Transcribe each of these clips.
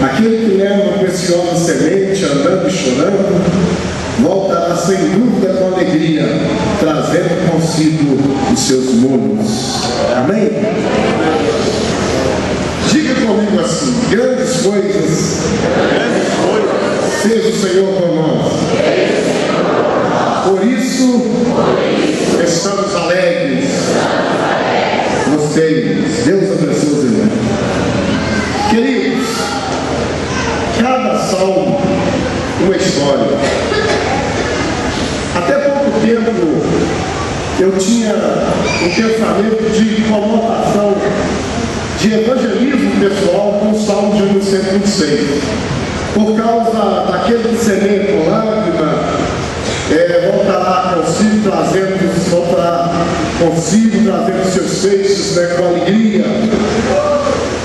Aquele que leva a preciosa semente andando e chorando, voltará sem dúvida com alegria, trazendo consigo os seus molhos. Amém? Diga comigo assim: grandes coisas fez o Senhor por nós. Por isso estamos alegres. Gostei. Deus abençoe os irmãos. Queridos, cada salmo uma história. Até pouco tempo eu tinha um pensamento de conotação de evangelismo pessoal com o salmo de número 126. Por causa daquele que semeia com lágrima, voltará consigo trazendo seus feixes, com alegria.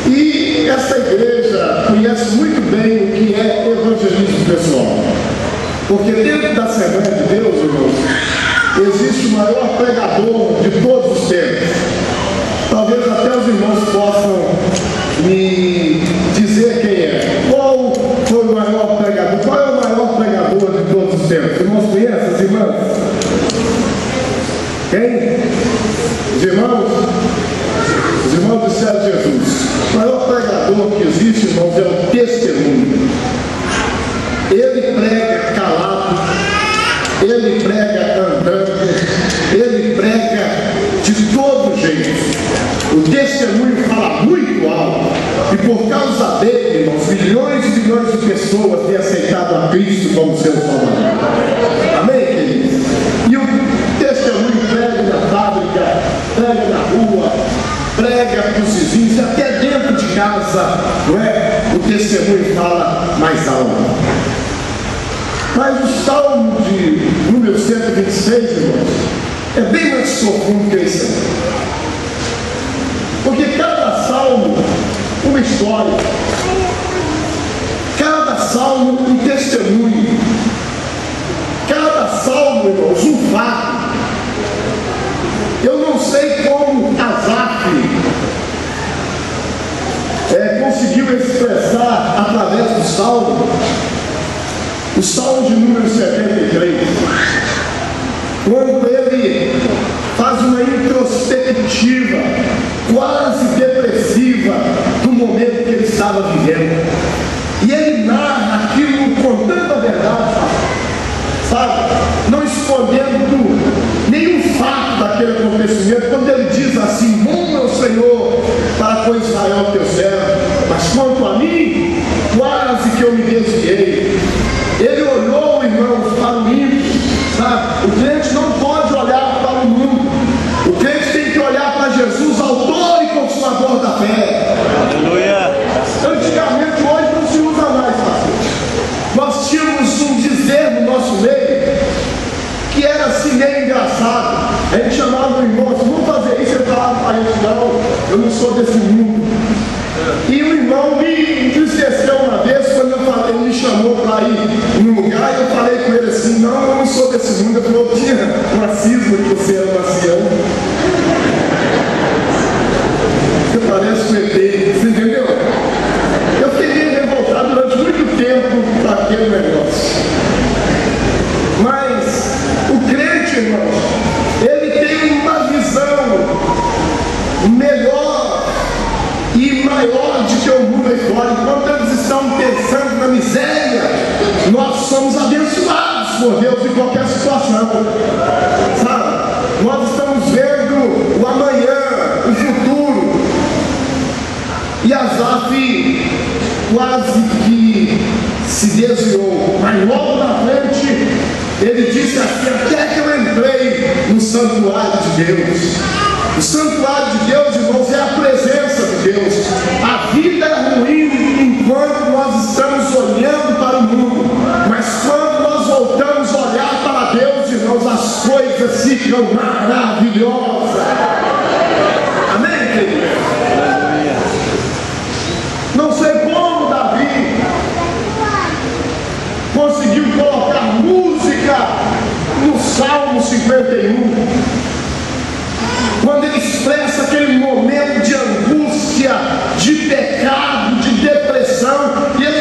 E essa igreja conhece muito bem o que é evangelismo pessoal. Porque dentro da Assembleia de Deus, irmãos, existe o maior pregador de todos os tempos. Talvez até os irmãos possam me dizer quem é. Qual foi o maior pregador? Qual é o maior pregador de todos os tempos? Os irmãos conhecem as irmãs? Quem? Os irmãos? Os irmãos disseram Jesus. O maior pregador que existe, irmãos, é o testemunho. Ele prega calado, ele prega andando, ele prega de todo jeito. O testemunho fala muito alto. E por causa dele, irmãos, milhões e milhões de pessoas têm aceitado a Cristo como seu Salvador. Amém, queridos? E o testemunho prega na fábrica, prega na rua, prega para os vizinhos, até dentro de casa, não é? O testemunho fala mais alto. Mas o salmo de número 126, irmãos, é bem mais profundo que isso. Porque cada salmo, uma história. Cada salmo, um testemunho. Cada salmo, irmãos, um fato. Eu não sei como Asaf conseguiu expressar através do salmo. O salmo de número 73, quando ele faz uma introspectiva, quase depressiva, do momento que ele estava vivendo. E ele narra aquilo com tanta verdade, sabe? Não escondendo nenhum fato daquele acontecimento, quando ele diz assim: bom é o Senhor para com Israel teu servo, mas quanto a mim, quase que eu me desviei. Ele olhou, irmãos, para o ímpio, sabe? O crente não pode olhar para o mundo. O crente tem que olhar para Jesus, autor e consumador da fé. Aleluia! Antigamente, hoje não se usa mais, pastor. Nós tínhamos um dizer no nosso meio que era assim meio engraçado. A gente chamava o irmão assim: vamos fazer isso. Ele falava para a gente: não, eu não sou desse mundo. E o irmão me entristeceu uma vez quando ele me chamou para ir num lugar, e eu falei com ele assim: não, eu não sou desse mundo. Eu falei: eu tinha uma cisma que você era um ancião. Você parece um ET, você entendeu? Eu fiquei revoltado durante muito tempo para aquele negócio. Mas o crente, irmãos, ele tem uma visão melhor e maior de que o mundo aí fora. Enquanto eles estão pensando na miséria, nós somos abençoados por Deus em qualquer situação, sabe? Nós estamos vendo o amanhã, o futuro. E Asaf quase que se desviou, mas logo na frente ele disse assim: até que eu entrei no santuário de Deus. O santuário de Deus, irmãos, é a presença de Deus. A vida é ruim enquanto nós estamos olhando para o mundo, mas quando nós voltamos a olhar para Deus, irmãos, as coisas ficam maravilhosas. Amém, querido? Não sei como Davi conseguiu colocar música no Salmo 51. Quando ele expressa aquele momento de angústia, de pecado, de depressão, e ele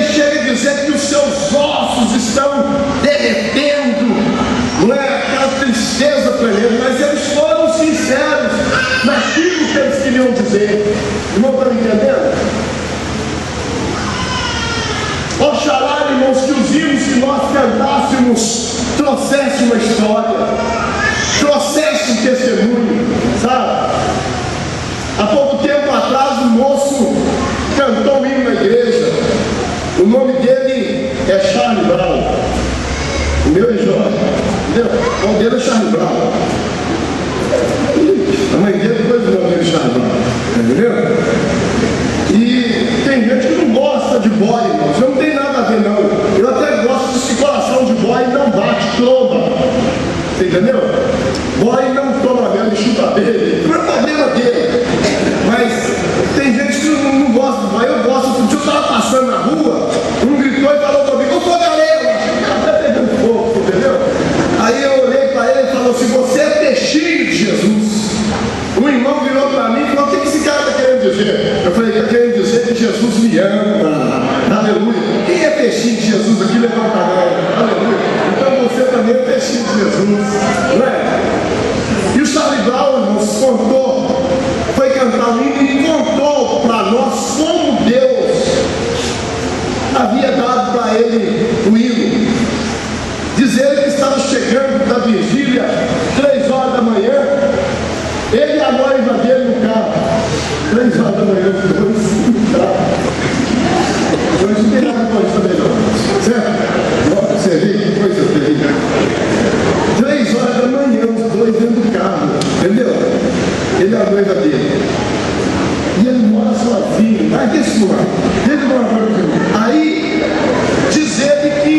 nós cantássemos, trouxesse uma história, trouxesse um testemunho, sabe? Há pouco tempo atrás, um moço cantou um hino na igreja. O nome dele é Charlie Brown. O meu é Jorge. Entendeu? O nome dele é Charlie Brown. A mãe dele depois o nome dele é Charlie Brown. Entendeu? E tem gente que não gosta de boy, irmão. Isso não tem nada a ver, não. Eu até gosto de coração de boy não bate, tromba. Você entendeu? Boy não toma mesmo, chuta dele. Não é problema dele. Mas tem gente que não gosta de boy. Eu gosto. Um dia eu estava passando na rua, um gritou e falou comigo: "Eu sou galego." Até pegando fogo, entendeu? Aí eu olhei para ele e falou assim: "Você é peixinho de Jesus." Um irmão virou para mim e falou: "O que esse cara está querendo dizer?" Eu falei: "Está querendo dizer que Jesus me ama." Aleluia. Quem é peixinho de Jesus aqui? Levanta a mão. Aleluia. Então você também é peixinho de Jesus, não é? E o Charlie Brown, irmãos, contou, foi cantar um hino e contou para nós como Deus havia dado para ele o hino. Diz ele que estava chegando da vigília, 3 horas da manhã, ele e a noiva dele no carro. 3 horas da manhã, os dois no carro. Hoje não tem nada com isso também, não. Certo? Você vê que coisa terrível. 3 horas da manhã, os dois dentro do carro. Entendeu? Ele é a noiva dele. E ele mora sozinho. Mas deixa eu falar. Aí, diz ele que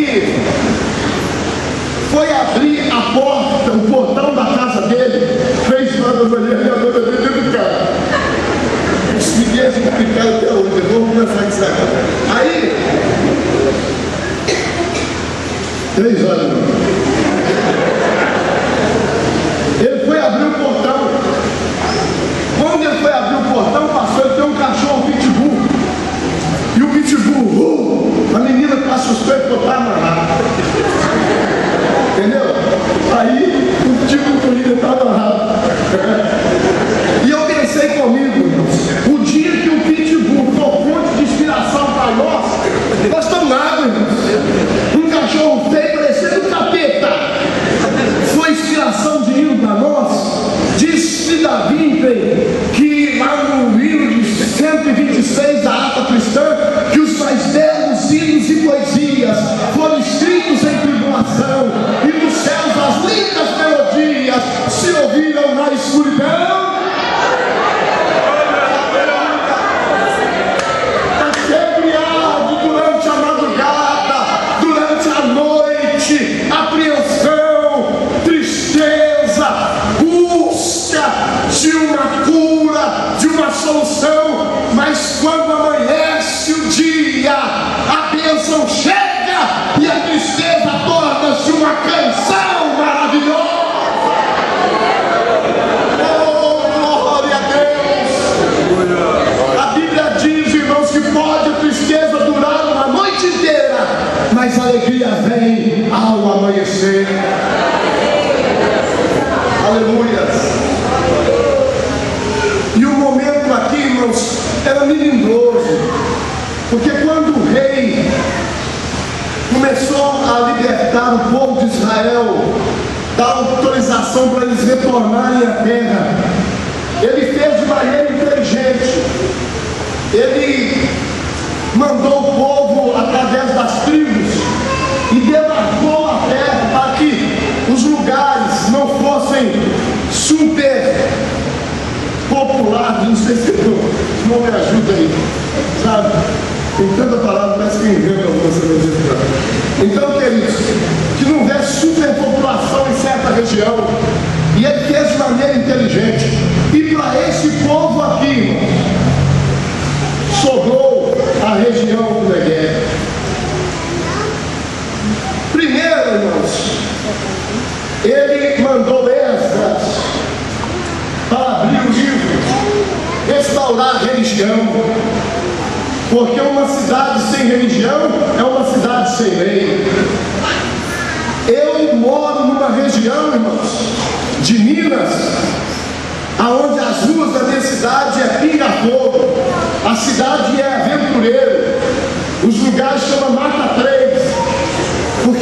foi abrir a porta, o portão da casa dele, 3 horas da manhã, e a noiva dele dentro do carro. Isso me deixa complicado até hoje. Eu vou começar a dizer. Aí, 3 horas da manhã, ele foi abrir o portão. Quando ele foi abrir o portão, passou, ele tem um cachorro pitbull. E o pitbull, a menina passa os pés e botar amarrado. Entendeu? Aí o pitbull ainda está amarrado. E eu pensei comigo, irmãos, o dia que o pitbull for fonte de inspiração para nós estamos lá, irmãos. Um cachorro feio parecendo um capeta. Foi inspiração de hino para nós. Disse Davi que lá no hino de 126 da Ata Cristã, que os mais belos hinos e poesias foram escritos em tribulação, e dos céus as lindas melodias se ouviram na escuridão. Sempre arde durante a madrugada, durante a noite, apreensão, tristeza, busca de uma cura, de uma solução. Mas quando amanhece o dia, a bênção chega e a tristeza torna-se uma canção maravilhosa. Oh, glória a Deus! A Bíblia diz, irmãos, que pode a tristeza durar uma noite inteira, mas a alegria vem ao amanhecer. Aleluia! E o momento aqui, irmãos, era melindroso, porque quando o rei começou a libertar o povo de Israel, dar autorização para eles retornarem à terra, ele fez de maneira inteligente. Ele mandou o povo através das tribos e demarcou a terra para que os lugares não fossem super populares. Não sei se não me ajuda aí, sabe? Tem tanta palavra, parece que inventa alguma coisa. Então, queridos, que não houvesse superpopulação em certa região. E ele fez de maneira inteligente. E para esse povo aqui, irmãos, sobrou a região do Negueb. Primeiro, irmãos, ele mandou Esdras para abrir o livro, restaurar a religião. Porque uma cidade sem religião é uma cidade sem lei. Eu moro numa região, irmãos, de Minas, aonde as ruas da minha cidade é pinga-fogo, a cidade é aventureiro, os lugares chamam Mata 3, porque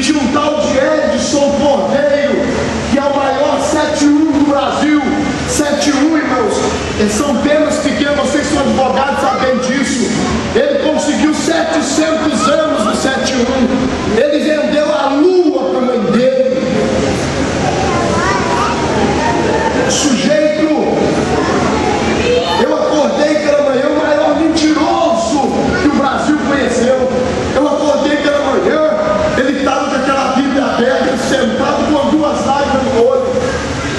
tinha um tal de Edson Cordeiro, que é o maior 7-1 do Brasil. 7-1, irmãos, são penas pequenas, vocês são advogados, sabem disso. Ele conseguiu 700 anos do 7-1. Ele vendeu a lua para a mãe dele. Sujeito, eu acordei pela manhã, o maior mentiroso que o Brasil conheceu. Eu acordei pela manhã, ele estava com aquela Bíblia aberta, sentado com 2 lágrimas no olho.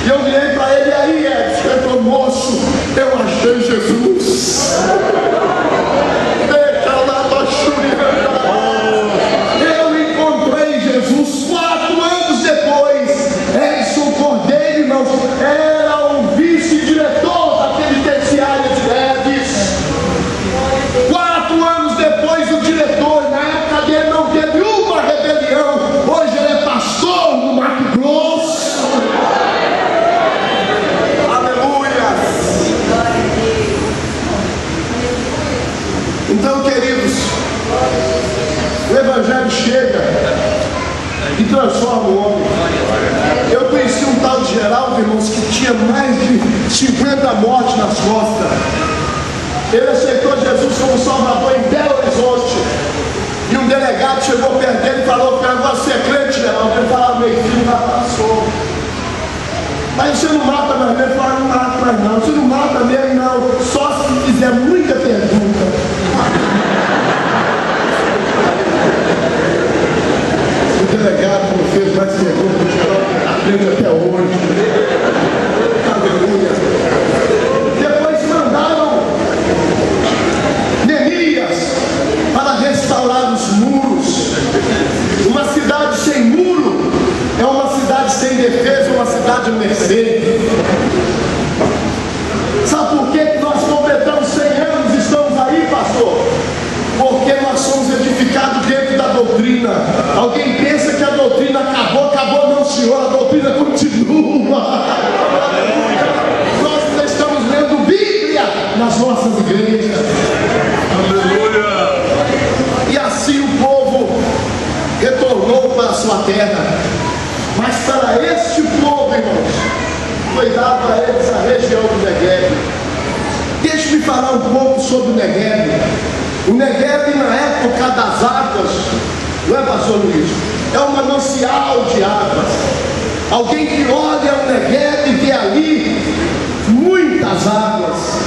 E eu virei para ele, e aí, Edson? Ele falou, moço, eu achei Jesus. Eu encontrei Jesus 4 anos depois. Edson Cordeiro, irmãos, era o vice-diretor da penitenciária de Neves. 4 anos depois, o diretor, na época dele, não teve uma rebelião. Hoje ele é pastor no Mato Grosso. Então, queridos, o Evangelho chega e transforma o homem. Eu conheci um tal de Geraldo, irmãos, que tinha mais de 50 mortes nas costas. Ele aceitou Jesus como Salvador em Belo Horizonte. E um delegado chegou perto dele e falou para ele, você é crente, Geraldo? Ele falou, meu filho já passou. Mas você não mata mais mesmo? Ele falou, não mata mais não. Você não mata mesmo, não. Só se fizer muita pergunta. O delegado não fez mais perguntas, aprende até hoje. Aleluia. Depois mandaram Neemias para restaurar os muros. Uma cidade sem muro é uma cidade sem defesa, uma cidade à mercê. Sabe por que nós completamos 100 anos e estamos aí, pastor? Porque nós somos edificados dentro da doutrina. Alguém pensa que a doutrina acabou? Acabou não, Senhor, a doutrina continua. Nós ainda estamos lendo Bíblia nas nossas igrejas. Aleluia. E assim o povo retornou para a sua terra. Mas para este povo, irmãos, foi dado a eles a região do Negueb. Deixe-me falar um pouco sobre o Negueb. O Negueb, na época das águas, não é, pastor Luiz? É um manancial de águas. Alguém que olha o Negueb e vê ali muitas águas.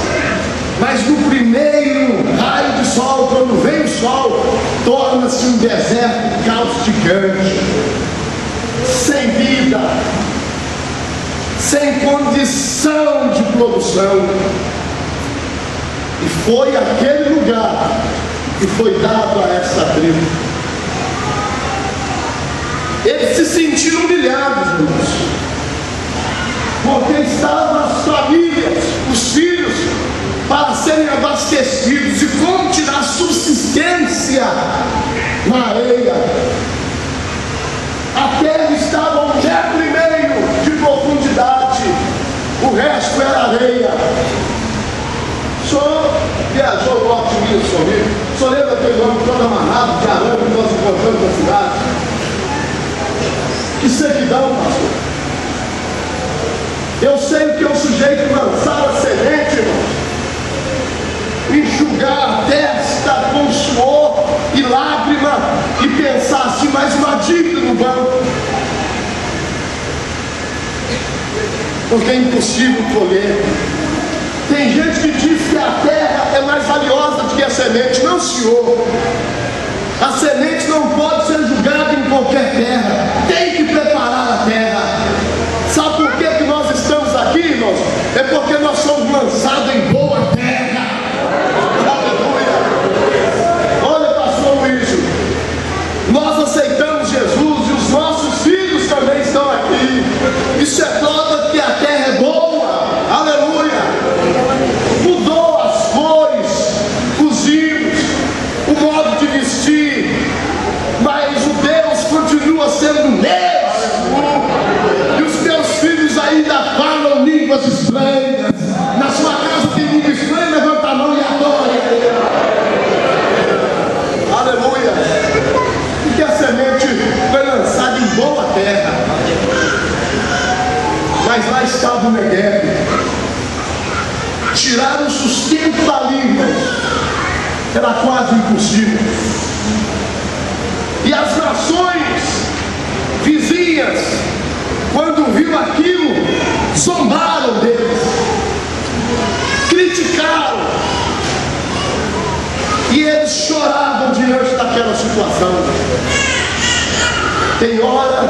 Mas no primeiro raio de sol, quando vem o sol, torna-se um deserto causticante, sem vida, sem condição de produção. E foi aquele lugar que foi dado a essa tribo. Eles se sentiram humilhados, irmãos, porque estavam as famílias, os filhos, para serem abastecidos. E como tirar subsistência na areia? A terra estava a 1,5 metro de profundidade, o resto era areia. O senhor viajou no Alto de Minas comigo? O senhor lembra aquele homem todo amarrado de arame que nós encontramos na cidade? Que sequidão, pastor! Eu sei que o sujeito lançar a semente, irmãos, enxugar a testa com suor e lágrima e pensar assim, mais uma dívida no banco, porque é impossível colher. Tem gente que diz que a terra é mais valiosa do que a semente. Não, senhor. A semente não pode ser julgada em qualquer terra. Tem que preparar a terra. Sabe por que nós estamos aqui, irmãos? É porque nós somos lançados em boa terra. Aleluia. Olha, pastor Luiz, nós aceitamos Jesus e os nossos filhos também estão aqui. Isso é prova que a terra é boa. Aleluia. Mudou as cores, os hinos, o modo de vestir, mas o Deus continua sendo o mesmo. E os teus filhos ainda falam línguas estranhas. Na sua casa tem língua estranha, levanta a mão e adora. Aleluia. Porque a semente foi lançada chamado Negueb. Tirar o sustento dali, irmãos, era quase impossível. E as nações vizinhas, quando viram aquilo, zombaram deles, criticaram, e eles choravam diante daquela situação. Tem hora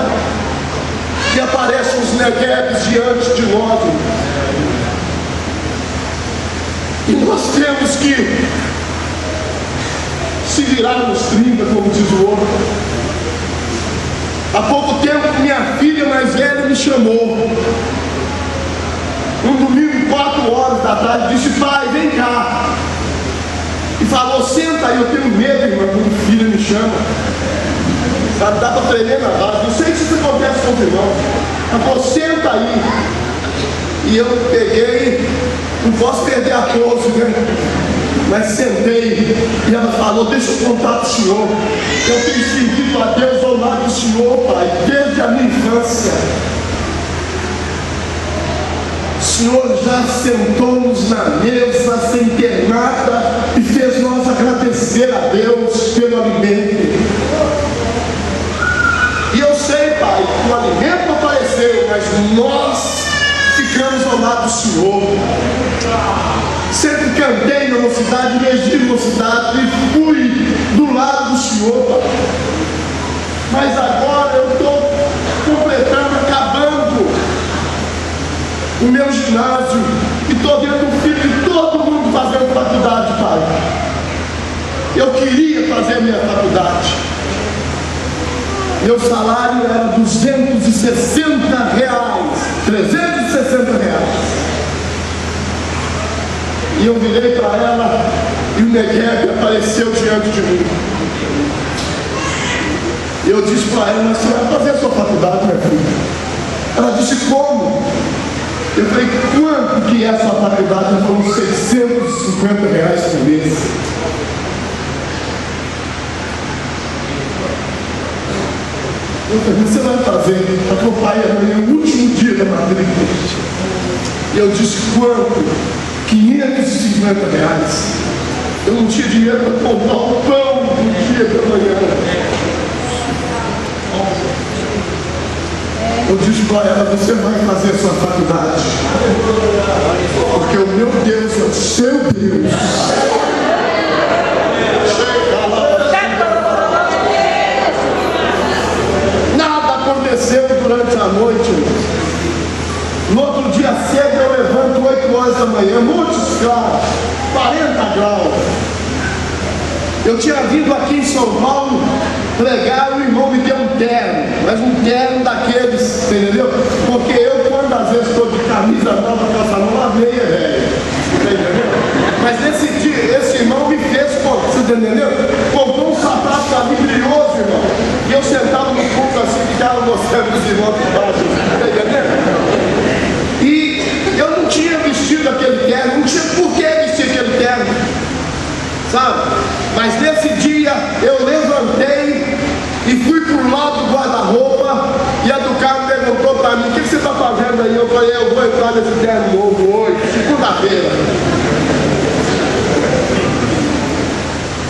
que aparecem os Neguebs diante de nós, e nós temos que se virar nos 30, como diz o outro. Há pouco tempo minha filha mais velha me chamou, um domingo, 4 horas da tarde, disse: pai, vem cá. E falou: senta aí. Eu tenho medo, irmã, quando filha me chama, sabe, dá para tremer na base. Não sei se isso acontece com os irmãos. Ela falou: senta aí. E eu peguei, não posso perder a pose, né? Mas sentei, e ela falou: deixa eu contar para o senhor, eu tenho servido a Deus ao lado do senhor, pai, desde a minha infância. O senhor já sentou-nos na mesa sem ter nada e fez nós agradecer a Deus pelo alimento. E eu sei, pai, que o alimento apareceu, mas nós ficamos ao lado do senhor. Sempre cantei na mocidade, regi na mocidade e fui do lado do senhor, pai. Mas agora eu estou completando, acabando o meu ginásio e estou vendo o filho de todo mundo fazendo faculdade, pai. Eu queria fazer a minha faculdade. Meu salário era R$260, R$360. E eu virei para ela e o Negueb apareceu diante de mim. Eu disse para ela: mas você vai fazer a sua faculdade, minha filha? Ela disse: como? Eu falei: quanto que é a sua faculdade? Ela falou: R$650 por mês. Eu falei: você vai fazer? Ela falou: pai, amanhã é o último dia da matrícula. E eu disse: quanto? R$550. Eu não tinha dinheiro para comprar o pão no dia da manhã. Eu disse para ela: você vai fazer a sua faculdade, porque o meu Deus é o seu Deus. Nada aconteceu durante a noite. No outro dia cedo eu levanto 8 horas da manhã, muitos graus, 40 graus. Eu tinha vindo aqui em São Paulo pregar, o irmão me deu um terno, mas um terno daqueles, entendeu? Porque eu, quando às vezes estou de camisa nova, calça nova, meia velha, entendeu? Mas nesse dia, esse irmão me fez, você entendeu? Comprou um sapato para mim brilhoso, irmão. E eu sentava no fundo assim, ficava mostrando os irmãos de baixo, entendeu? E eu não tinha vestido aquele terno, não tinha por que vestir aquele terno, sabe? Mas nesse dia eu levantei e fui para o lado do guarda-roupa, e a do carro perguntou para mim: o que você está fazendo aí? Eu falei: eu vou entrar nesse terno novo hoje, segunda-feira.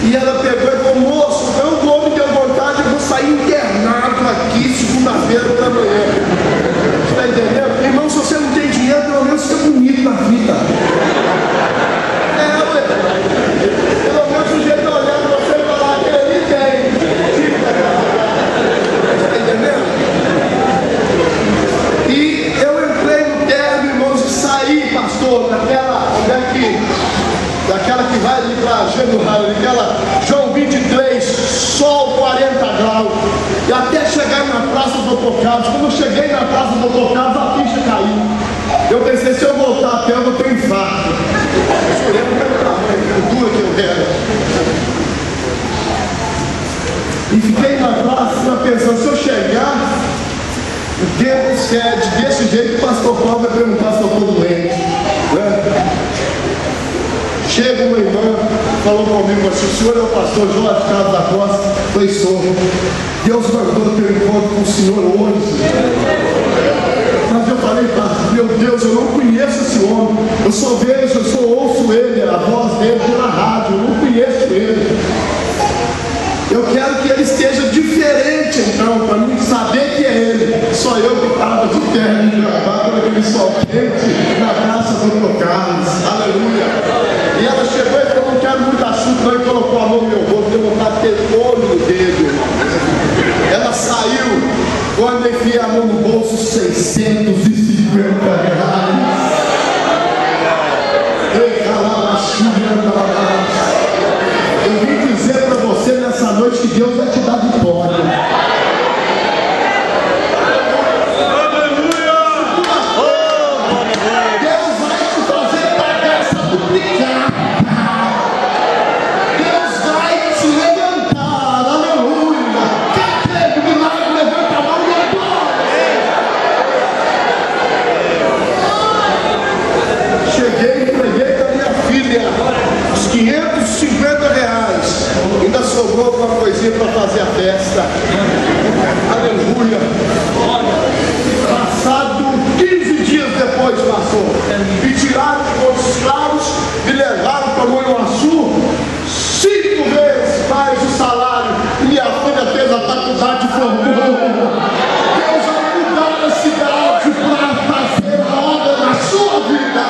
E ela pegou e falou: moço, eu vou, me deu vontade, eu vou sair internado aqui segunda-feira pela manhã. Está entendendo? Irmão, se você não tem dinheiro, pelo menos fica bonito na vida. Pelo menos o jeito de olhar para você e falar que ele tem. Está entendendo? E eu entrei no terno, irmãos, e saí, pastor, daquela que vai ali para Genuíno, aquela João 23, sol 40 graus, e até chegar na Praça do Dr. Carlos. Quando eu cheguei na Praça do Dr. Carlos, a ficha caiu. Eu pensei: se eu voltar a pé, eu vou ter um infarto. Eu lembro pelo tamanho, dura que eu era. E fiquei na praça pensando: se eu chegar, o tempo cede desse jeito, o pastor Paulo vai perguntar se eu estou doente, né? Chega uma irmã, falou comigo assim: o senhor é o pastor Jorge Carlos da Costa? Foi sou. Deus mandou ter um encontro com o senhor hoje. Mas eu falei: falei, meu Deus, eu não conheço esse homem. Eu só vejo, eu só ouço ele, a voz dele pela rádio. Eu não conheço ele. Eu quero que ele esteja diferente, então, para mim saber que é ele. Só eu que estava de terno e gravata naquele sol quente na praça do Dr. Carlos. Aleluia. E ela chegou e falou, não quero muito assunto, não, e colocou a mão no meu rosto, deu vontade de ter olho no dedo. Ela saiu, quando enfia a mão no bolso, R$650. Eu vim dizer para você nessa noite que Deus vai te dar vitória. Ainda sobrou uma coisinha para fazer a festa. Aleluia. Passado 15 dias depois, pastor, me tiraram de Montes Claros e levaram para Manhuaçu 5 vezes mais o salário. Minha filha fez a faculdade e formou. Deus vai mudar a cidade para fazer a obra na sua vida.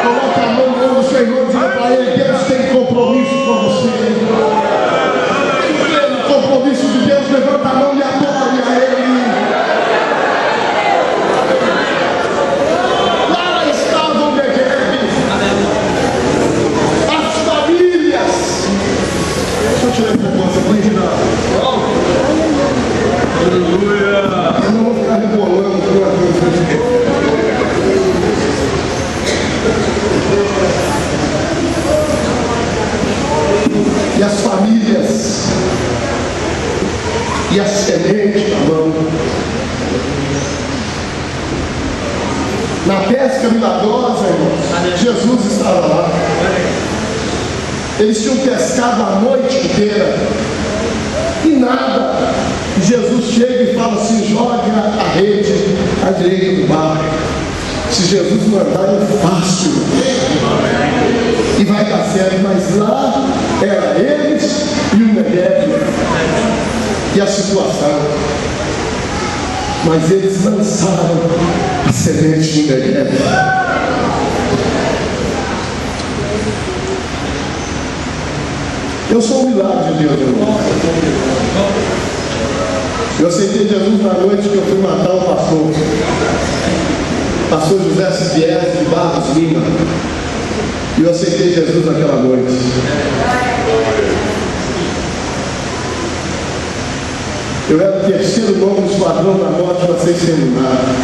Coloca a mão no Senhor e diga para ele: Deus tem compromisso com você. Quem tem compromisso de Deus, levanta a mão e adore a ele. Lá estavam Negueb, as famílias. Deixa eu tirar essa coisa para original. Aleluia. Eu não vou ficar rebolando por aqui. E as famílias e a semente na mão. Na pesca milagrosa, irmãos, Jesus estava lá. Eles tinham pescado a noite inteira e nada. Jesus chega e fala assim: joga a rede à direita do barco. Se Jesus mandar, é fácil. E vai dar certo. Mas lá era eles e o Negueb e a situação. Mas eles lançaram a semente no Negueb. Eu sou um milagre de Deus, irmão. Eu aceitei Jesus na noite que eu fui matar o pastor José Cipies de Barros Lima. E eu aceitei Jesus naquela noite. Eu era o terceiro nome do esquadrão da morte para ser exterminado.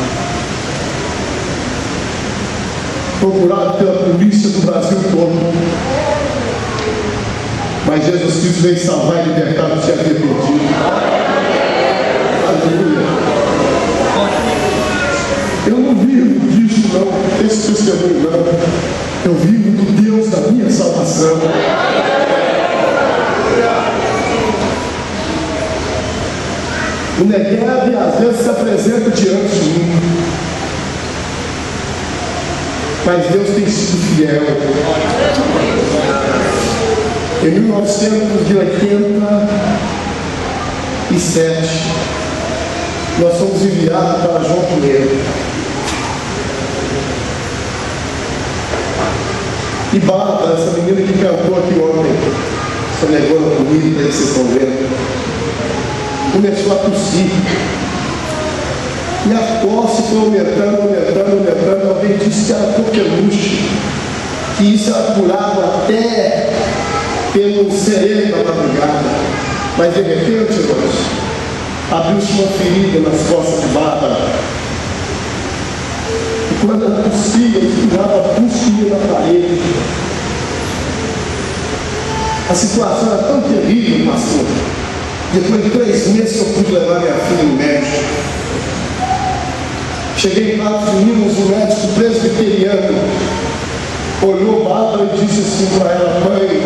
Procurado pela polícia do Brasil todo. Mas Jesus Cristo veio salvar e libertar o que tinha perdido. Aleluia. Eu não vivo disso não, esse testemunho não. Eu vivo do Deus da minha salvação. O Negueb às vezes se apresenta diante de mim, mas Deus tem sido fiel. Em 1987, nós fomos enviados para João Pinheiro. E Bárbara, essa menina que cantou aqui ontem, essa negona bonita aí que vocês estão vendo, começou a tossir. E a tosse foi aumentando. Alguém disse que era coqueluche, que isso era curado até pelo sereno da madrugada. Mas de repente, irmãos, abriu-se uma ferida nas costas de Bárbara. Quando ela tossia, ela tossia na parede. A situação era tão terrível, pastor. Depois de 3 meses eu pude levar minha filha no médico. Cheguei em Patos de Minas, um médico presbiteriano, olhou Bárbara e disse assim para ela: mãe,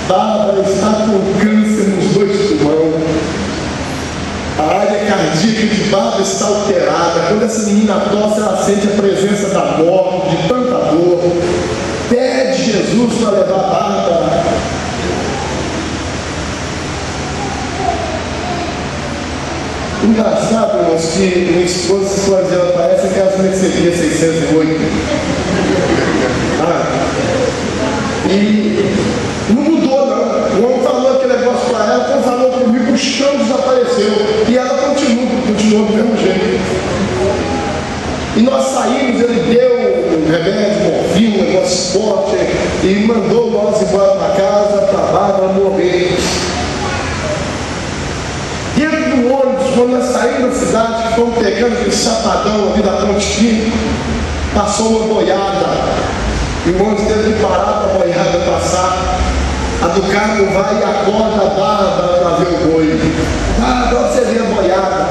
Bárbara está com câncer nos 2 pulmões. A área cardíaca de Bárbara está alterada. Quando essa menina tosse, ela sente a presença da morte, de tanta dor. Pede Jesus para levar Bárbara. Engraçado, irmãos, que minha esposa, se for dizer, ela parece que ela recebia 608. E não mudou, não. O homem falou aquele negócio para ela, quando falou comigo, o chão desapareceu. E ela continuou do mesmo jeito. E nós saímos, ele deu um remédio, morfina, um negócio forte, e mandou nós embora para casa, para Bárbara morrer. Dentro do ônibus, quando nós saímos da cidade, que fomos pegando aquele chapadão ali da Ponte Firme, passou uma boiada. E o ônibus teve que parar para a boiada passar. A do carro vai e acorda a Bárbara para ver o boi. Agora você vê a boiada.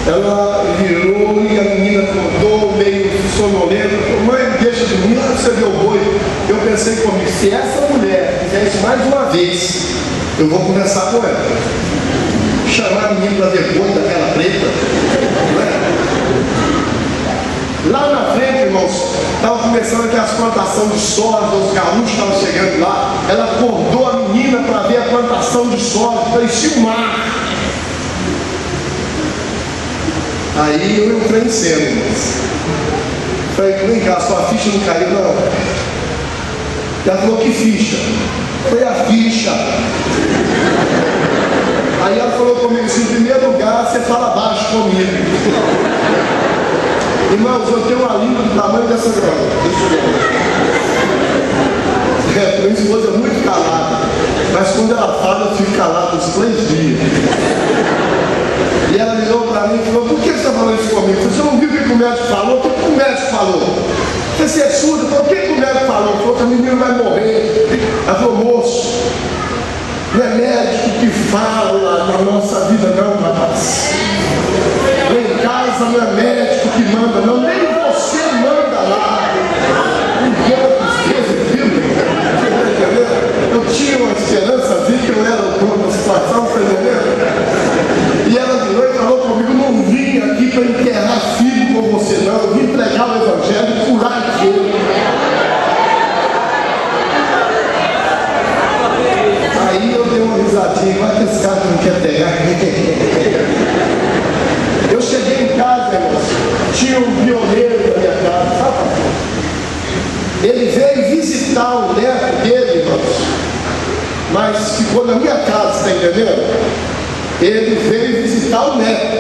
Ela virou e a menina acordou meio sonolenta. Falou: mãe, deixa de mim, lá você vê o boi. Eu pensei comigo: se essa mulher fizer isso mais uma vez, eu vou conversar com ela. Chamar a menina para ver boi daquela preta. Não é? Lá na frente, irmãos, estava começando aquelas plantações de soja, os gaúchos estavam chegando lá. Ela acordou a menina para ver a plantação de soja, parecia um mar. Aí eu entrei em cena, irmãos. Falei: vem cá, sua ficha não caiu, não. Ela falou: que ficha? Foi a ficha. Aí ela falou comigo assim: em primeiro lugar, você fala baixo comigo. Irmãos, eu tenho uma língua do tamanho dessa grama. Minha esposa é muito calada, mas quando ela fala, eu fico calado uns 3 dias. E ela virou para mim e falou: por que você está falando isso comigo? Você não viu o que o médico falou? O que o médico falou? Você é surdo? Eu falei: o que o médico falou? Ele falou que a menina vai morrer. Ela falou: moço, não é médico que fala na nossa vida, não, rapaz. Em casa não é médico que manda, não, nem você manda lá. Eu tinha uma esperança, vi que eu era o dono da situação, tá entendendo? E ela virou e falou comigo: não vim aqui para enterrar filho com você, não, eu vim pregar o evangelho e curar aquele. Aí eu dei uma risadinha: vai que esse cara não quer pegar. Eu cheguei em casa, irmãos, tinha um pioneiro na minha casa, sabe? Ele veio visitar o neto dele, irmãos, mas ficou na minha casa, está entendendo? Ele veio visitar o neto,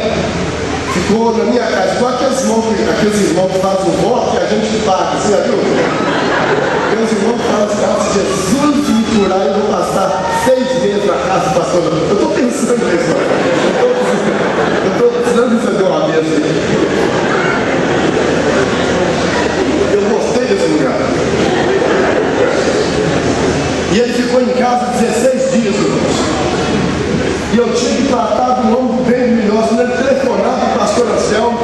ficou na minha casa, igual aqueles irmãos que fazem o voto que a gente paga, você já viu? Aqueles irmãos que falam assim: se Jesus me curar, eu vou passar 6 meses na casa do pastor. Eu estou pensando nisso, eu estou precisando de fazer uma mesa. Eu gostei desse lugar. E ele ficou em casa 16 dias, irmãos. E eu tinha que tratar do homem bem melhor. Quando ele telefonava para o pastor Anselmo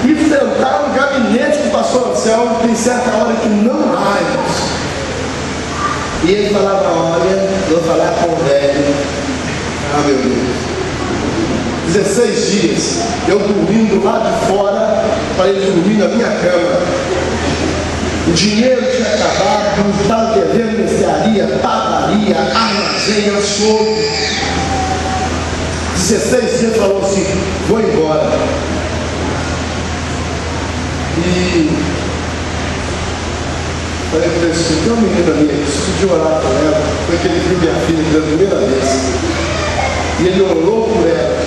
e enfrentar o gabinete do pastor Anselmo, tem certa hora que não há, irmãos. E ele falava: olha, vou falar com o velho. Ah, meu Deus. 16 dias, eu dormindo lá de fora, para ele dormir na minha cama. O dinheiro tinha acabado, estava devendo mercearia, padaria, armazém, açougue. 16 dias falou assim: vou embora. E falei assim: tem uma menina minha que se podia orar por ela. Foi que ele viu minha filha pela primeira vez. E ele orou por ela.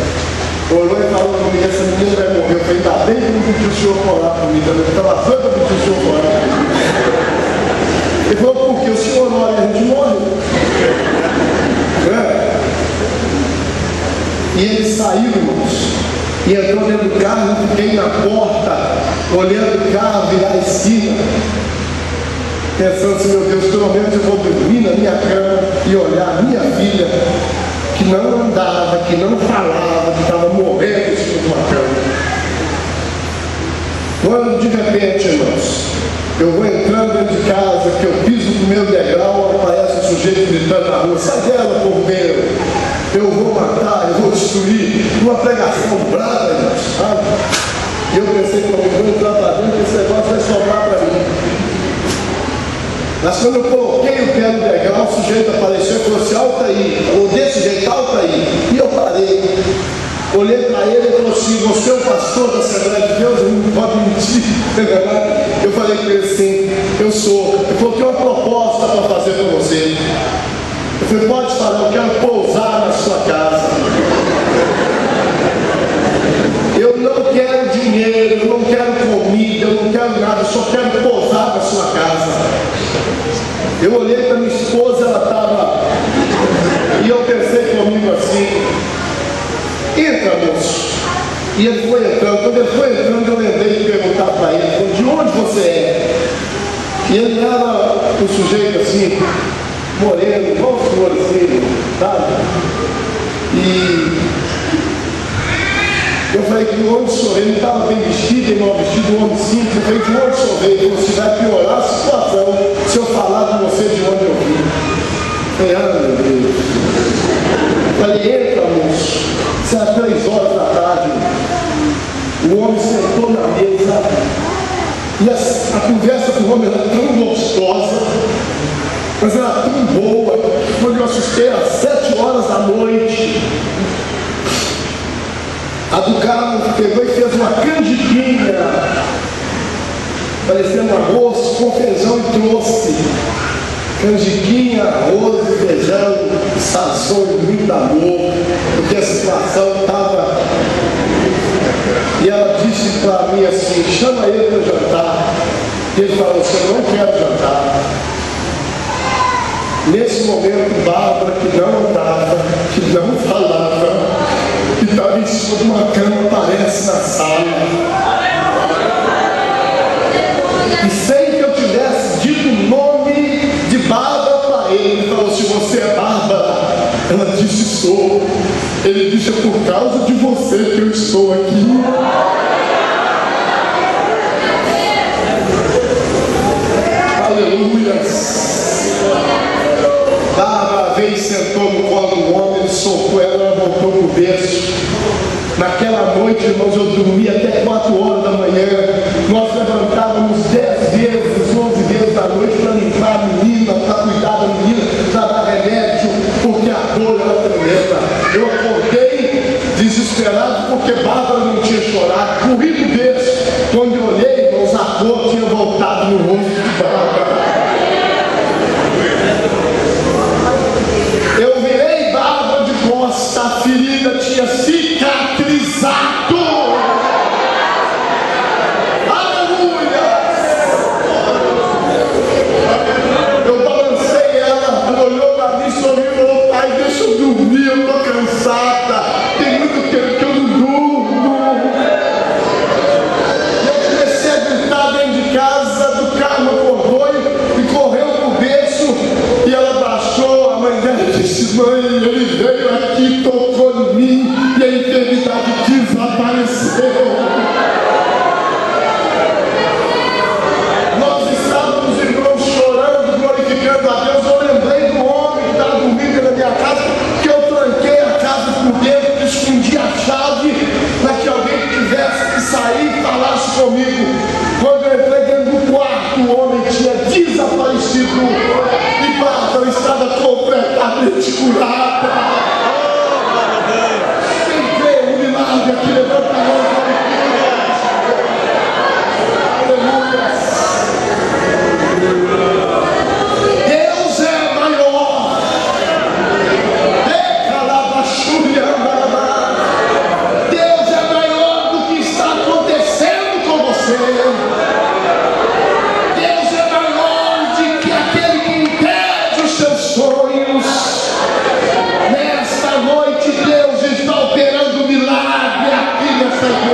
Orou e falou comigo: essa menina vai morrer. Eu falei: ainda bem que não pediu o senhor para orar por mim também. Eu estava doido para pedir o senhor para orar por mim. Ele falou: porque o senhor ora e a gente morre. É. E ele saiu, irmãos, e entrou dentro do carro. Eu fiquei na porta, olhando o carro virar a esquina, pensando assim: meu Deus, pelo menos eu vou dormir na minha cama e olhar a minha filha, que não andava, que não falava, que estava morrendo em cima de uma cama. Quando de repente, irmãos, eu vou entrando dentro de casa, que eu piso na rua: sai dela, povo meu, eu vou matar, eu vou destruir. Uma pregação brava, sabe? E eu pensei comigo: vou entrar para dentro, esse negócio vai sobrar para mim. Mas quando eu coloquei o pé no degrau, o sujeito apareceu e falou assim: alta aí, ou desse jeito, alta aí. E eu parei, olhei para ele e falou assim: você é o pastor da Assembleia de Deus? Eu não pode mentir, é verdade? Eu falei para ele assim: eu sou. Ele falou: tem uma proposta para fazer para você. Eu falei: pode falar, eu quero pousar na sua casa. Eu não quero dinheiro, eu não quero comida, eu não quero nada, eu só quero pousar na sua casa. Eu olhei para minha esposa, ela estava, e eu pensei comigo assim: entra, moço. E ele foi entrando. Quando ele foi entrando, eu lembrei de perguntar para ele: de onde você é? E ele era um sujeito assim, moreno, igual o senhor assim, sabe? E eu falei: que de onde sou? Ele não estava bem vestido, ele mal vestido, um homem simples. Eu falei: de onde sou? Ele falou: se vai piorar a situação se eu falar de você de onde eu vim. Eu falei: ah, meu Deus. Eu falei: entra, moço. Isso era 3 horas da tarde. O homem sentou na mesa. E a conversa com o homem era tão gostosa, mas era tão boa. Quando eu assustei às 7 horas da noite, a do carro pegou e fez uma canjiquinha, parecendo arroz com feijão, e trouxe canjiquinha, arroz e feijão, sazão e muito amor, porque a situação estava. E ela disse para mim assim: chama ele para jantar. E ele falou assim: eu não quero jantar. Nesse momento, Bárbara, que não andava, que não falava, que estava em cima de uma cama, aparece na sala. E sem que eu tivesse dito o nome de Bárbara para ele, ele falou assim: você é Bárbara? Ela disse: sou. Ele disse: é por causa de você que eu estou aqui. Aleluia. Bárbara veio e sentou no colo do homem, ele socou ela, voltou para o berço. Naquela noite, irmãos, eu dormi até 4 horas da manhã. Nós levantávamos 10 vezes, 11 vezes da noite para limpar a menina, para cuidar da menina, para dar remédio, porque a dor era tremenda. Eu acordei desesperado porque Bárbara não tinha chorado. Corri do berço. Quando eu olhei, irmãos, a dor tinha voltado no rosto de Bárbara. Eu virei Bárbara de costa, a ferida tinha cicatrizado. Aleluia! Eu balancei ela, ela olhou para mim, sorriu e falou: pai, deixa eu dormir, eu estou cansada. Tem muito tempo que eu não durmo. E eu comecei a gritar dentro de casa, do carro acordou e correu para o berço. E ela baixou, a mãe dela disse: mãe, ele veio aqui, tocou em mim e a enfermidade desapareceu. Nós estávamos, irmãos, chorando, glorificando a Deus. Eu lembrei do homem que estava dormindo na minha casa, que eu tranquei a casa por dentro, escondi a chave para que alguém tivesse que sair e falasse comigo. Quando eu entrei dentro do quarto, o homem tinha desaparecido e Bárbara estava completamente curada. Quem vê o milagre aqui, levanta a mão. Aleluia. Deus é maior. Deus é maior do que está acontecendo com você. Deus é maior do que aquele que impede os seus sonhos. Nesta noite, Deus está operando milagre aqui nessa igreja.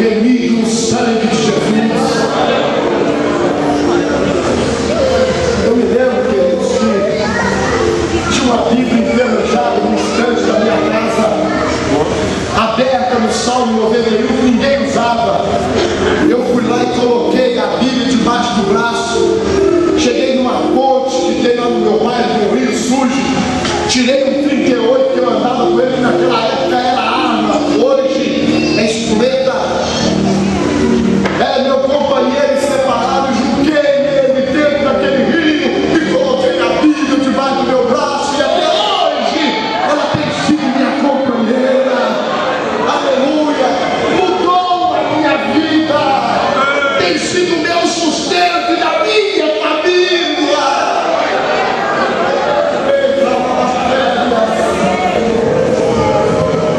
remido no sangue de Jesus. Eu me lembro, queridos, que tinha uma Bíblia enferrujada no estante da minha casa, aberta no Salmo 91, que ninguém usava. Eu fui lá e coloquei a Bíblia debaixo do braço. Cheguei numa ponte que tem lá no meu bairro, no Rio Sujo. Tirei um 38 que eu andava com ele, naquela época era arma, hoje é espoleta. Era meu companheiro inseparável, joguei ele dentro daquele rio e coloquei a Bíblia debaixo do meu braço, e até hoje ela tem sido minha companheira. Aleluia! Mudou a minha vida, tem sido meu sustento e da minha família.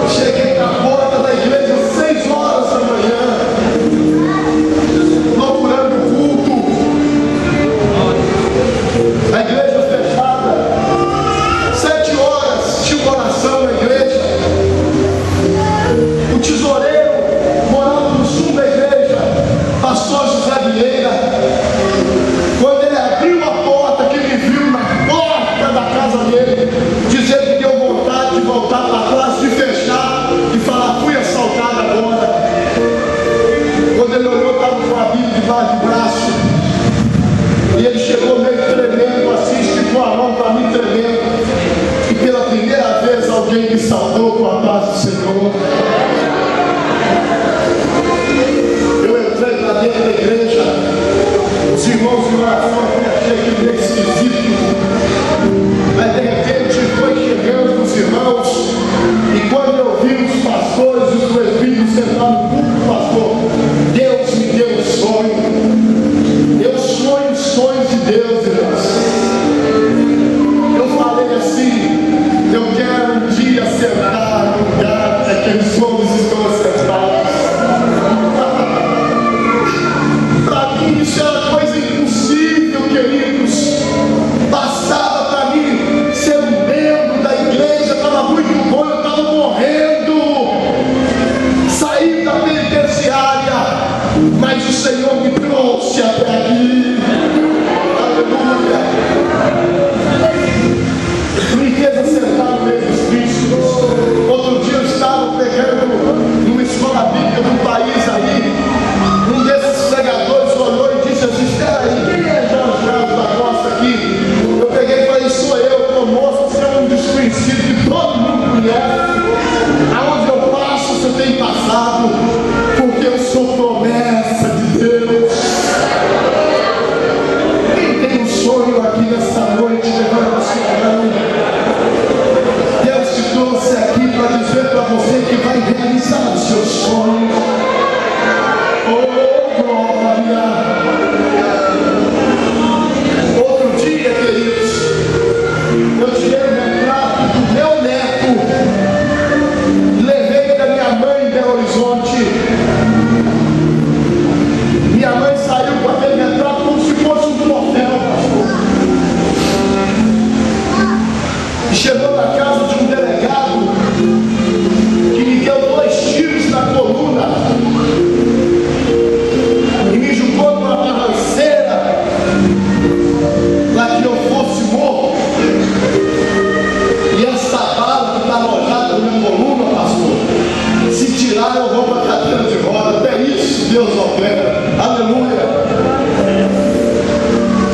Cheguei na porta da igreja às 6 horas da manhã, procurando o culto. A igreja fechada. 7 horas tinha uma oração na igreja. O tesoureiro morava no sul da igreja, pastor José Vieira. Quando ele abriu a porta, que me viu na porta da casa dele, dizendo que deu vontade de voltar para trás, de fechar e falar: fui assaltado agora. Quando ele olhou, estava com a Bíblia debaixo do braço, e ele chegou meio tremendo assim, esticou a mão para mim tremendo, e pela primeira vez alguém me saudou com a paz do Senhor. Eu entrei para dentro da igreja, os irmãos de oração, eu achei que meio esquisito, mas de repente foi chegando os irmãos, e quando eu vi os pastores e os presbíteros sentados no púlpito, pastor, Deus me deu um sonho. Eu sonho os sonhos de Deus, irmãos. Eu falei assim: eu quero um dia sentar no lugar que aqueles homens estão sentados. Para mim isso era coisa impossível, queridos. Passava para mim ser um membro da igreja, estava muito bom, eu estava morrendo. Saí da penitenciária, mas o Senhor me trouxe até aqui. Aleluia. Me fez assentar no meio dos Cristos. Outro dia eu estava pregando numa escola bíblica do país aí. Um desses pregadores olhou e disse assim: espera aí, quem é Jorge Carlos da Costa aqui? Eu peguei e falei: sou eu, moço, você é um desconhecido que todo mundo conhece. Aonde eu passo, você tem passado, porque eu sou promessa de Deus. Quem tem um sonho aqui nessa noite, levanta a sua mão. Deus te trouxe aqui para dizer para você que vai realizar os seus sonhos. Oh, glória! Outro dia, queridos, eu tirei o retrato do meu neto, levei da minha mãe em Belo Horizonte. Minha mãe saiu com aquele retrato como se fosse um troféu, pastor. E chegou na casa de um delegado que me deu 2 tiros na coluna e me jogou numa barranceira para que eu fosse morto. E essa bala que está alojada na minha coluna, pastor, se tirar eu vou para a cadeira de roda. Até isso Deus opera. Aleluia.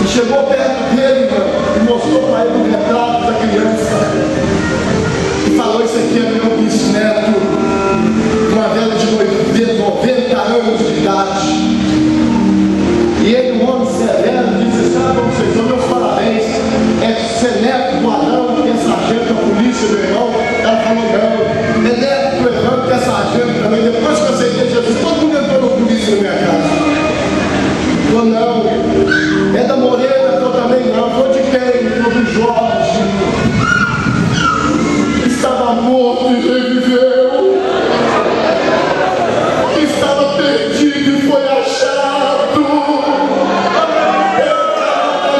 E chegou perto dele, e mostrou para ele o retrato da criança e falou: isso aqui é meu bisneto, uma velha de 90 anos de idade. E ele, um homem severo, disse: sabe, vocês dão meus parabéns, é ser neto do Adão, que é sargento da polícia, meu irmão. Ela falou: não, é neto do Evandro, que é sargento também. Depois que eu aceitei Jesus, todo mundo entrou na polícia na minha casa. Falou: não, é da Moreira, eu também não. Foi de quem? Foi do Jorge. Estava morto e reviveu. Estava perdido e foi achado. Eu estava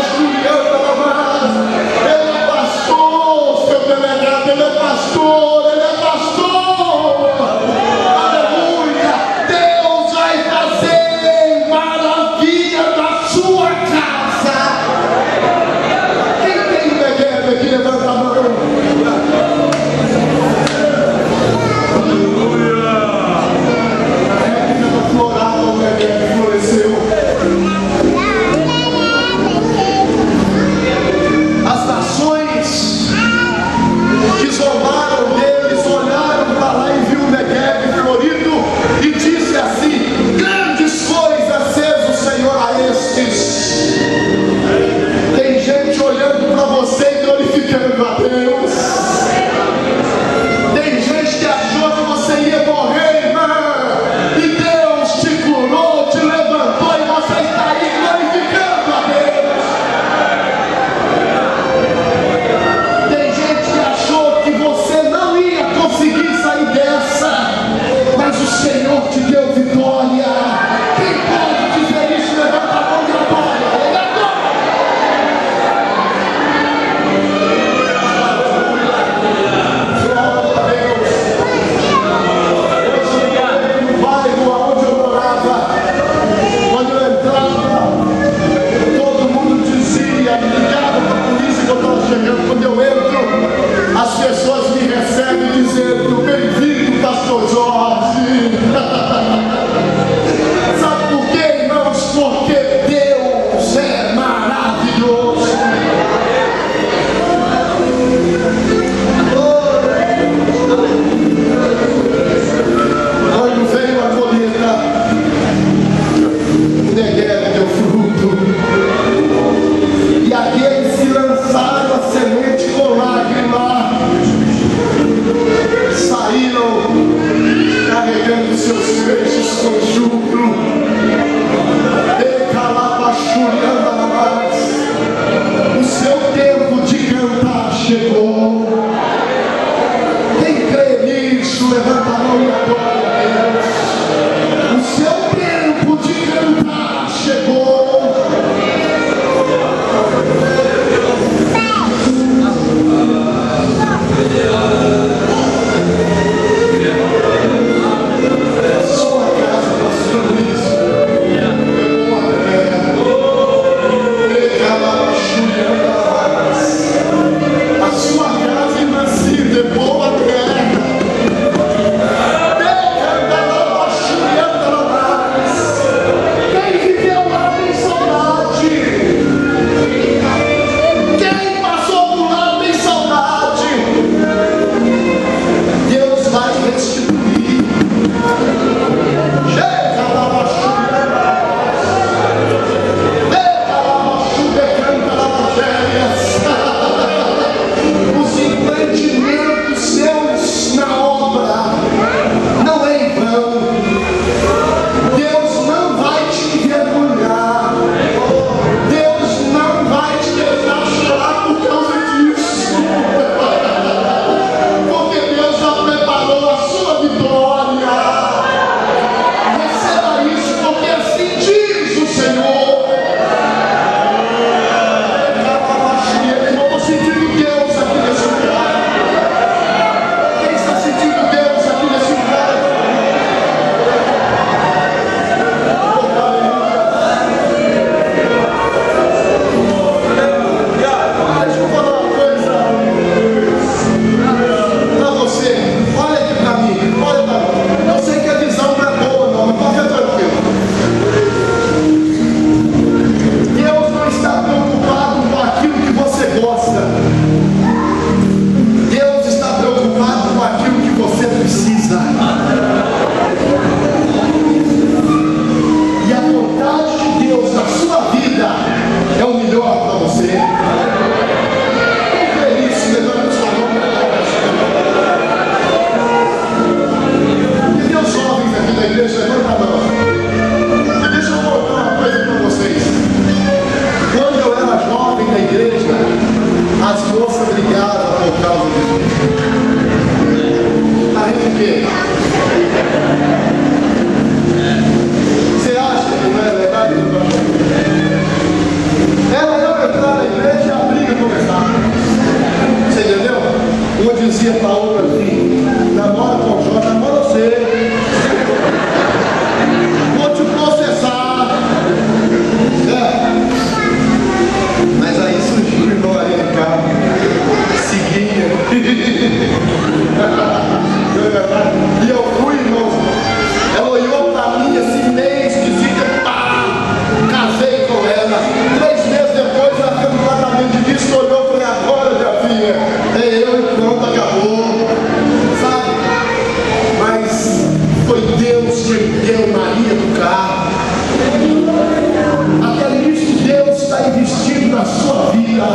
sua vida.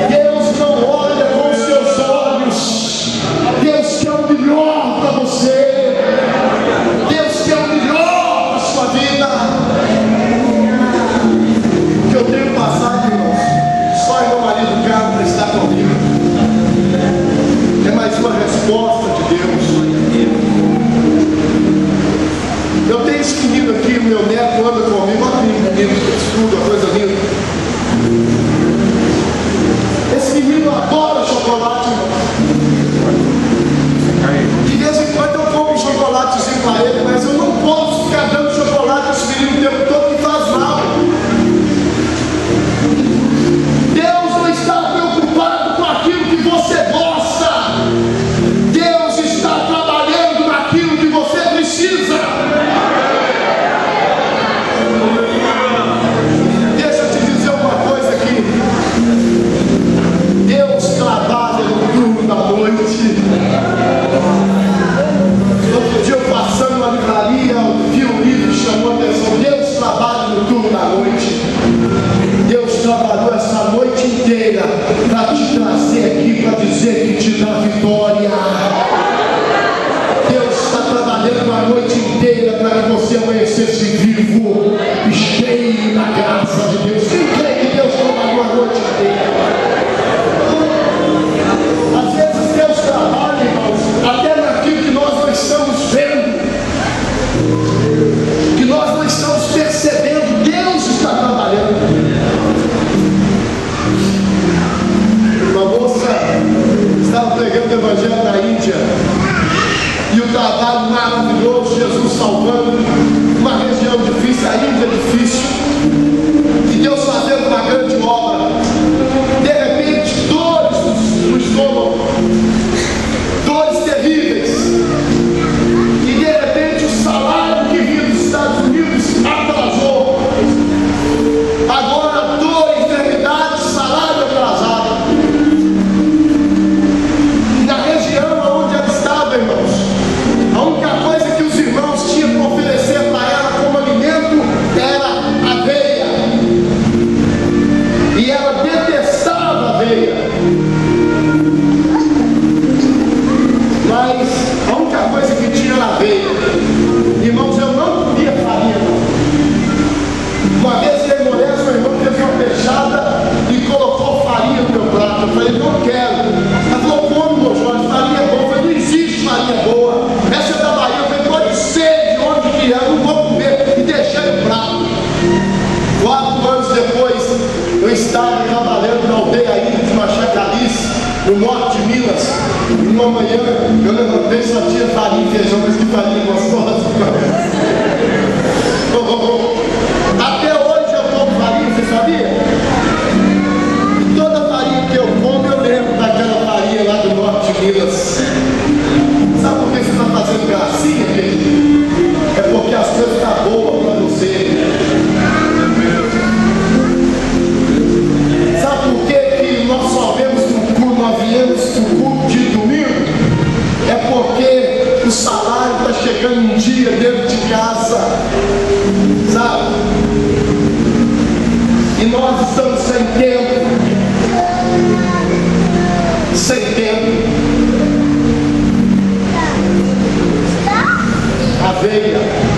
Deus não olha com os seus olhos. Deus quer o melhor para você. Deus quer o melhor para sua vida. O que eu tenho passado, irmãos, só meu marido Carlos está comigo. É mais uma resposta de Deus. Eu tenho esse menino aqui, meu neto anda comigo, olha menino que estuda, coisa linda. Esse menino adora chocolate, irmão. De vez em quando eu como um chocolatezinho para ele, mas eu não posso ficar dando chocolate a esse menino o tempo todo, que faz mal. Deus não está preocupado com aquilo que você gosta. Deus está trabalhando naquilo que você precisa. Deixa eu te dizer uma coisa aqui. Deus trabalha no turno da noite. Outro dia eu passando na livraria, eu vi um livro que chamou a atenção. Deus trabalha no turno da noite. Deus trabalhou essa noite inteira para te trazer aqui, para dizer que te dá vitória. Deus está trabalhando a noite inteira para que você amanhecesse vivo e cheio da graça de Deus. Quem crê que Deus trabalhou a noite inteira? Às vezes Deus trabalha, irmãos, até naquilo que nós não estamos vendo, que nós não estamos percebendo. Deus está trabalhando. Uma moça estava pregando o evangelho na Índia, e o trabalho maravilhoso, Jesus salvando uma região difícil, a Índia é difícil, e Deus fazendo uma grande obra. De repente, dores no estômago, dores terríveis, e de repente o salário que vinha dos Estados Unidos atrasou. Agora dor, enfermidade, salário atrasado. Na região onde ela estava, irmãos, a única coisa que os irmãos tinham para oferecer para ela como alimento era aveia. E ela detestava aveia. Mas a única coisa que tinha era aveia. Irmãos, eu não comia farinha, não. Uma vez que ele molesta, meu irmão fez uma fechada e colocou farinha no meu prato. Eu falei, não quero. Ela falou, come, meu Jorge, farinha é boa. Eu falei, não existe farinha boa. Essa é da Bahia. Eu falei, pode ser de onde vier, eu não vou comer. E deixei o prato. 4 anos depois, eu estava trabalhando na aldeia ainda de Machacalice, no norte de Minas. E uma manhã eu levantei, só tinha farinha e feijão, mas que farinha gostosa. Até hoje eu como farinha, você sabia? E toda farinha que eu como, eu lembro daquela farinha lá do norte de Minas. Sabe por que você está fazendo gracinha, querido? É porque as coisas estão boas para você. Sabe por que nós só vemos no culto, nós viemos no culto de domingo? É porque o salário está chegando um dia dentro de casa, sabe? E nós estamos sem tempo. Sem tempo. Aveia.